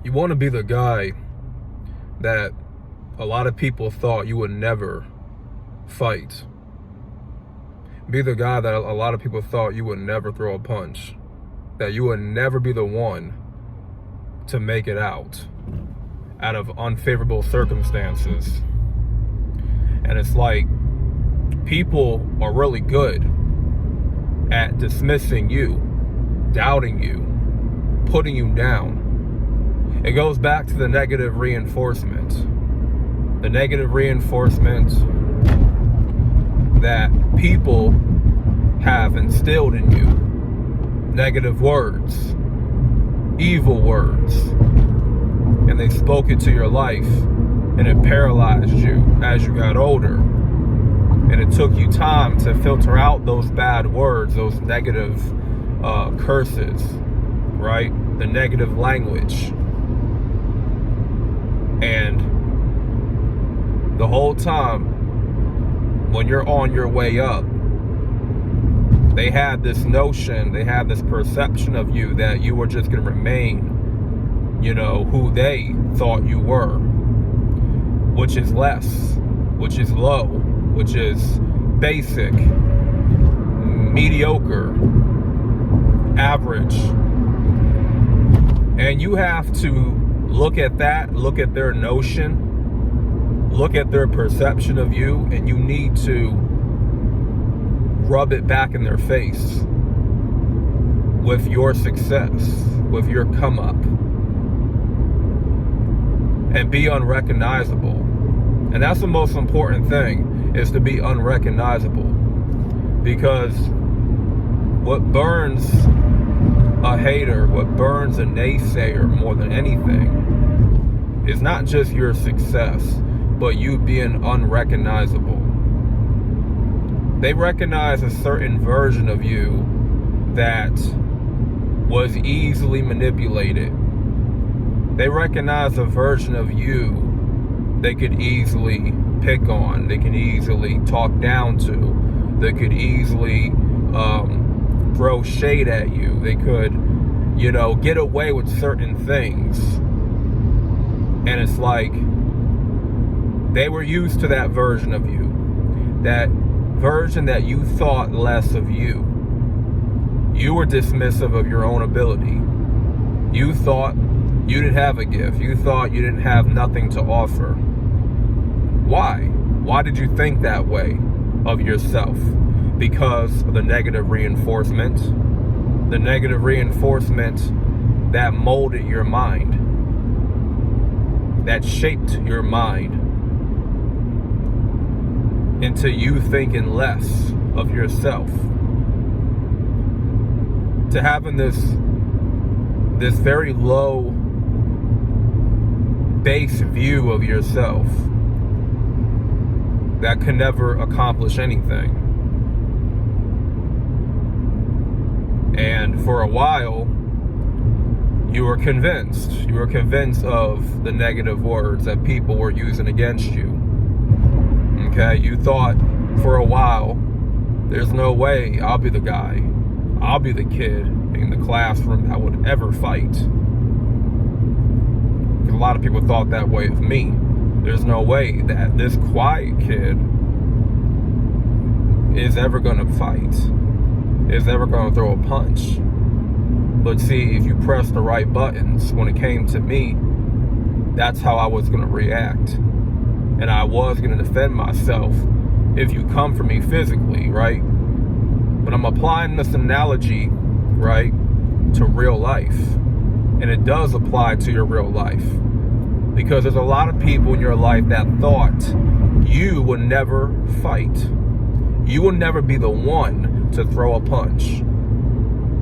You want to be the guy that a lot of people thought you would never fight. Be the guy that a lot of people thought you would never throw a punch. That you would never be the one to make it out of unfavorable circumstances. And it's like people are really good at dismissing you, doubting you, putting you down. It goes back to the negative reinforcement. The negative reinforcement that people have instilled in you. Negative words, evil words. And they spoke it to your life, and it paralyzed you as you got older. And it took you time to filter out those bad words, those negative curses, right? The negative language. And the whole time, when you're on your way up, they had this notion, they had this perception of you that you were just going to remain, who they thought you were, which is less, which is low, which is basic, mediocre, average. And you have to look at that, look at their notion, look at their perception of you, and you need to rub it back in their face with your success, with your come up, and be unrecognizable. And that's the most important thing, is to be unrecognizable. Because what burns a hater, what burns a naysayer more than anything, is not just your success, but you being unrecognizable. They recognize a certain version of you that was easily manipulated. They recognize a version of you they could easily pick on, they could easily talk down to, they could easily throw shade at you, they could, get away with certain things. And it's like they were used to that version of you, that version that you thought less of you. You were dismissive of your own ability. You thought you didn't have a gift. You thought you didn't have nothing to offer. Why? Why did you think that way of yourself? Because of the negative reinforcement. The negative reinforcement that molded your mind, that shaped your mind into you thinking less of yourself, to having this very low base view of yourself that can never accomplish anything. And for a while, you were convinced of the negative words that people were using against you. Okay, you thought for a while, there's no way I'll be the guy, I'll be the kid in the classroom that would ever fight. Because a lot of people thought that way of me. There's no way that this quiet kid is ever gonna fight, is ever gonna throw a punch. But see, if you press the right buttons, when it came to me, that's how I was gonna react. And I was going to defend myself if you come for me physically, right? But I'm applying this analogy, right, to real life. And it does apply to your real life. Because there's a lot of people in your life that thought you would never fight. You will never be the one to throw a punch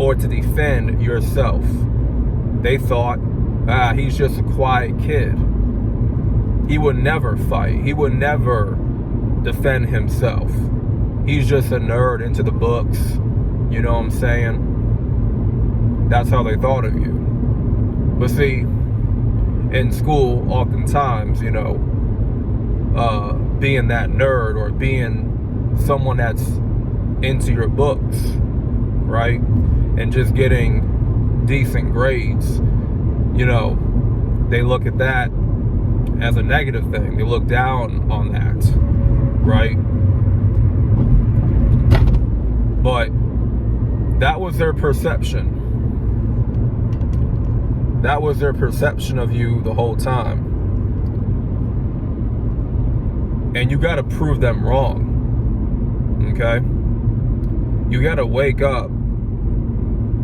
or to defend yourself. They thought, he's just a quiet kid. He would never fight. He would never defend himself. He's just a nerd into the books. You know what I'm saying? That's how they thought of you. But see, in school, oftentimes, being that nerd or being someone that's into your books, right? And just getting decent grades, they look at that as a negative thing. They look down on that, right? But that was their perception. That was their perception of you the whole time. And you got to prove them wrong. Okay? You got to wake up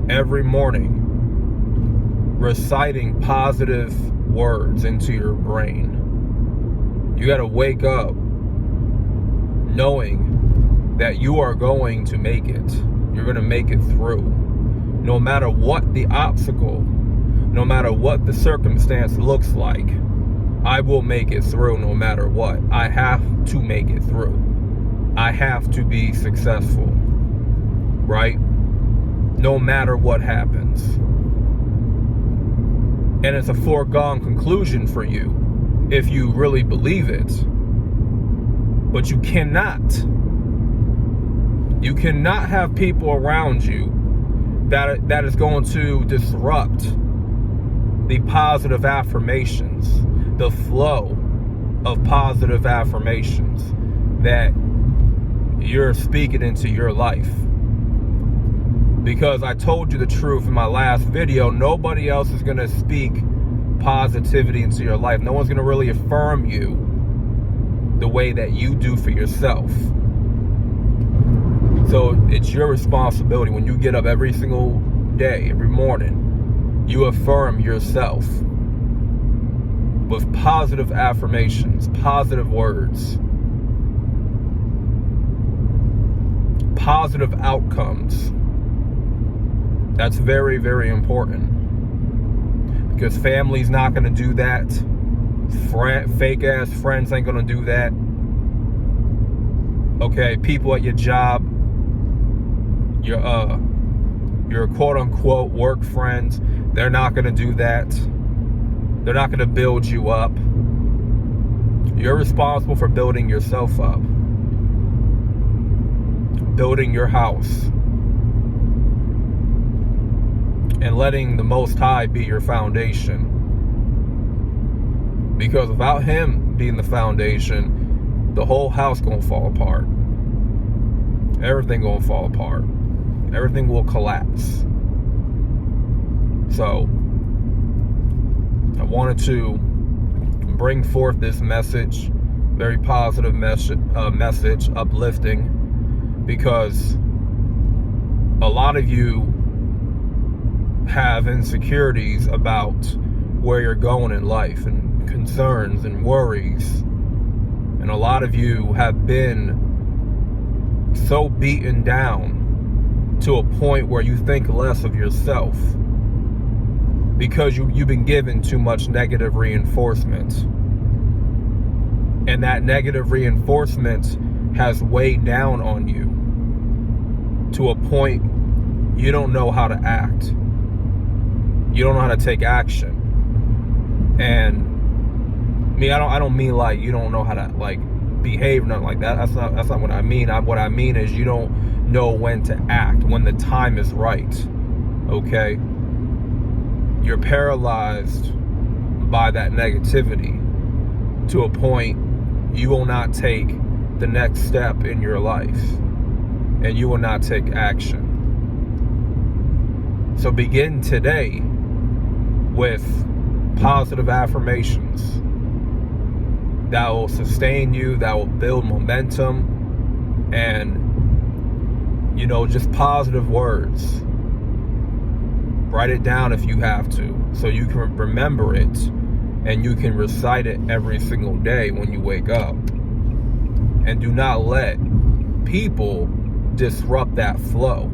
every morning reciting positive words into your brain. You got to wake up knowing that you are going to make it. You're going to make it through. No matter what the obstacle, no matter what the circumstance looks like, I will make it through no matter what. I have to make it through. I have to be successful, right? No matter what happens. And it's a foregone conclusion for you if you really believe it. But you cannot have people around you that is going to disrupt the positive affirmations, the flow of positive affirmations that you're speaking into your life. Because I told you the truth in my last video, nobody else is going to speak positivity into your life. No one's going to really affirm you the way that you do for yourself. So it's your responsibility when you get up every single day, every morning, you affirm yourself with positive affirmations, positive words, positive outcomes. That's very, very important. Because family's not going to do that. Fake ass friends ain't going to do that. Okay, people at your job, your quote unquote work friends, they're not going to do that. They're not going to build you up. You're responsible for building yourself up. Building your house. And letting the Most High be your foundation. Because without Him being the foundation, the whole house gonna fall apart. Everything gonna fall apart. Everything will collapse. So, I wanted to bring forth this message, very positive message, uplifting, because a lot of you have insecurities about where you're going in life and concerns and worries. And a lot of you have been so beaten down to a point where you think less of yourself because you've been given too much negative reinforcement. And that negative reinforcement has weighed down on you to a point you don't know how to act. You don't know how to take action. And I don't mean like you don't know how to like behave, nothing like that. That's not what I mean. What I mean is you don't know when to act, when the time is right. Okay? You're paralyzed by that negativity to a point you will not take the next step in your life, and you will not take action. So begin today with positive affirmations that will sustain you, that will build momentum, and just positive words. Write it down if you have to, so you can remember it and you can recite it every single day when you wake up. And do not let people disrupt that flow.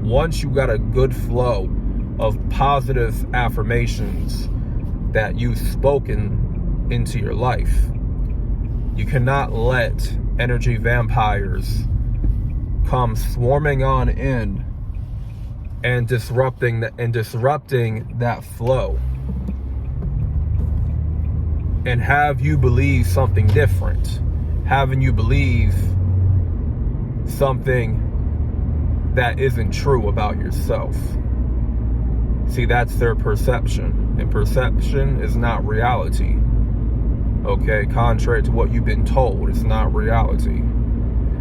Once you got a good flow of positive affirmations that you've spoken into your life, you cannot let energy vampires come swarming on in and disrupting that flow and have you believe something different, having you believe something that isn't true about yourself. See, that's their perception, and perception is not reality. Okay, contrary to what you've been told, it's not reality.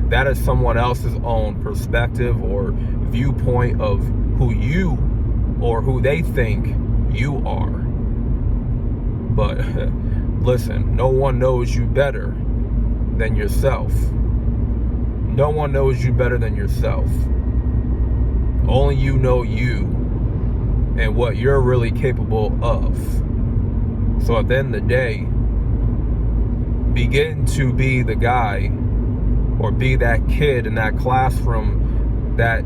That is someone else's own perspective or viewpoint of who you or who they think you are. But listen, no one knows you better than yourself. No one knows you better than yourself. Only you know you and what you're really capable of. So at the end of the day, begin to be the guy or be that kid in that classroom that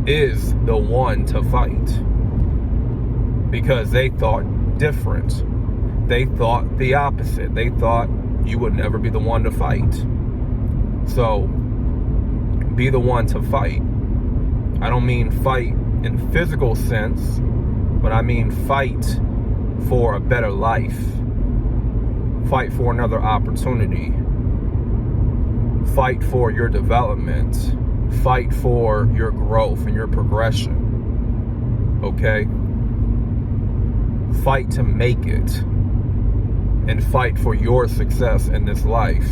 is the one to fight. Because they thought different. They thought the opposite. They thought you would never be the one to fight. So, be the one to fight. I don't mean fight in physical sense, but I mean fight for a better life. Fight for another opportunity. Fight for your development. Fight for your growth and your progression. Okay? Fight to make it. And fight for your success in this life.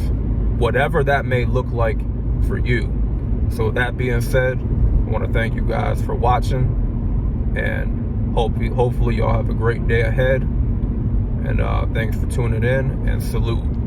Whatever that may look like for you. So with that being said, I want to thank you guys for watching. And hopefully y'all have a great day ahead. And thanks for tuning in, and salute.